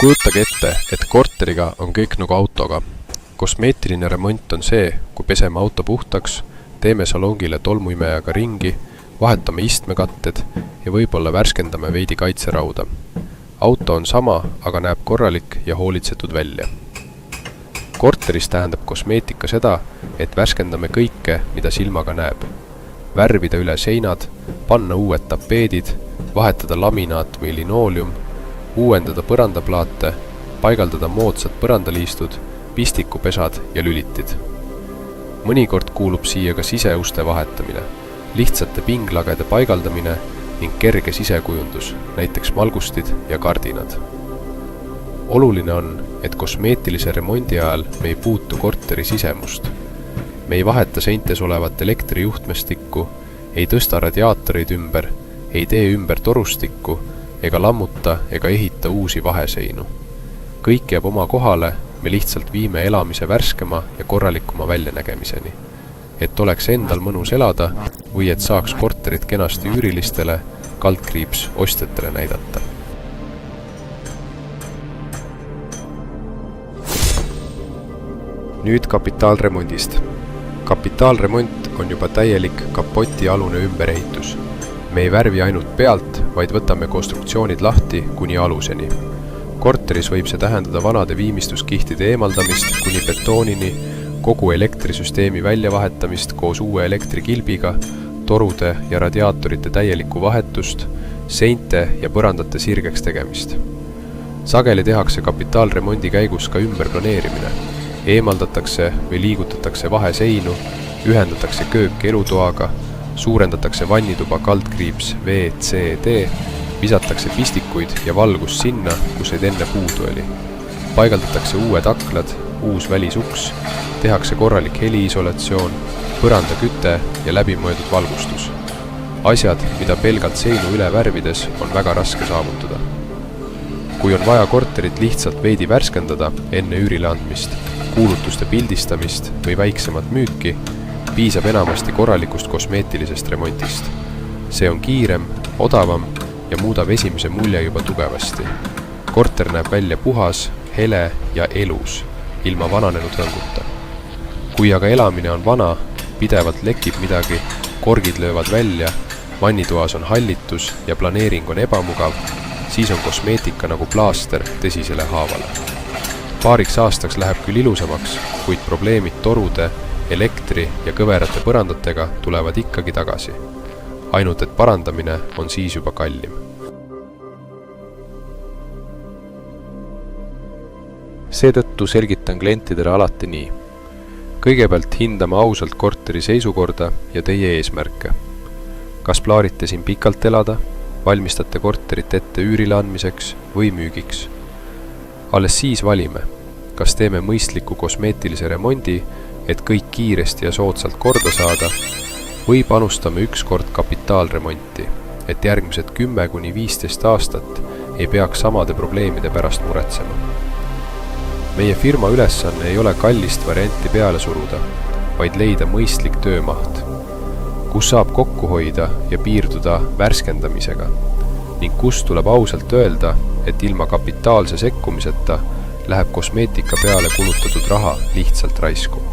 Kujutage ette, et korteriga on kõik nagu autoga. Kosmeetiline remont on see, kui peseme auto puhtaks, teeme salongile tolmuimejaga ringi, vahetame istmekatted ja võib-olla värskendame veidi kaitserauda. Auto on sama, aga näeb korralik ja hoolitsetud välja. Korteris tähendab kosmeetika seda, et värskendame kõike, mida silmaga näeb. Värvida üle seinad, panna uued tapeedid, vahetada laminaat või linoolium, uuendada põrandaplaate, paigaldada moodsad põrandaliistud, pistikupesad ja lülitid. Mõnikord kuulub siia ka siseuste vahetamine, lihtsate pinglagede paigaldamine ning kerge sisekujundus, näiteks malgustid ja kardinad. Oluline on, et kosmeetilise remondi ajal me ei puutu korteri sisemust. Me ei vaheta seintes olevat elektrijuhtmestikku, ei tõsta radiaatoreid ümber, ei tee ümber torustikku, ega lammuta ega ehita uusi vaheseinu. Kõik jääb oma kohale, me lihtsalt viime elamise värskema ja korralikuma väljanägemiseni. Et oleks endal mõnus elada või et saaks korterit kenasti üürilistele, kaldkriips ostjatele näidata. Nüüd kapitaalremondist. Kapitaalremont on juba täielik kapotialune ümberehitus. Me ei värvi ainult pealt, vaid võtame konstruktsioonid lahti kuni aluseni. Korteris võib see tähendada vanade viimistluskihtide eemaldamist kuni betoonini, kogu elektrisüsteemi väljavahetamist koos uue elektrikilbiga, torude ja radiaatorite täielikku vahetust, seinte ja põrandate sirgeks tegemist. Sageli tehakse kapitaalremondi käigus ka ümberplaneerimine. Eemaldatakse või liigutatakse vaheseinu, ühendatakse köök elutoaga, suurendatakse vannituba kaldkriips VCD, visatakse pistikuid ja valgust sinna, kus neid enne puudu oli. Paigaldatakse uued aklad, uus välisuks, tehakse korralik heliisolatsioon, põrandaküte ja läbimõeldud valgustus. Asjad, mida pelgalt seinu üle värvides on väga raske saavutada. Kui on vaja korterit lihtsalt veidi värskendada enne üürile andmist, kuulutuste pildistamist või väiksemat müüki, piisab enamasti korralikust kosmeetilisest remontist. See on kiirem, odavam ja muudab esimese mulje juba tugevasti. Korter näeb välja puhas, hele ja elus, ilma vananenud rõnguta. Kui aga elamine on vana, pidevalt lekib midagi, korgid löövad välja, vannitoas on hallitus ja planeering on ebamugav, siis on kosmeetika nagu plaaster tõsisele haavale. Paariks aastaks läheb küll ilusamaks, kuid probleemid torude, elektri ja kõverate põrandatega tulevad ikkagi tagasi. Ainult et parandamine on siis juba kallim. Seetõttu selgitan klientidele alati nii. Kõigepealt hindame ausalt korteri seisukorda ja teie eesmärke. Kas plaarite siin pikalt elada, valmistate korterit ette üürile andmiseks või müügiks? Alles siis valime, kas teeme mõistliku kosmeetilise remondi, et kõik kiiresti ja soodsalt korda saada, või panustame ükskord kapitaalremonti, et järgmised 10–15 aastat ei peaks samade probleemide pärast muretsema. Meie firma ülesanne ei ole kallist varianti peale suruda, vaid leida mõistlik töömaht, kus saab kokku hoida ja piirduda värskendamisega, ning kus tuleb ausalt öelda, et ilma kapitaalse sekkumiseta läheb kosmeetika peale kulutatud raha lihtsalt raisku.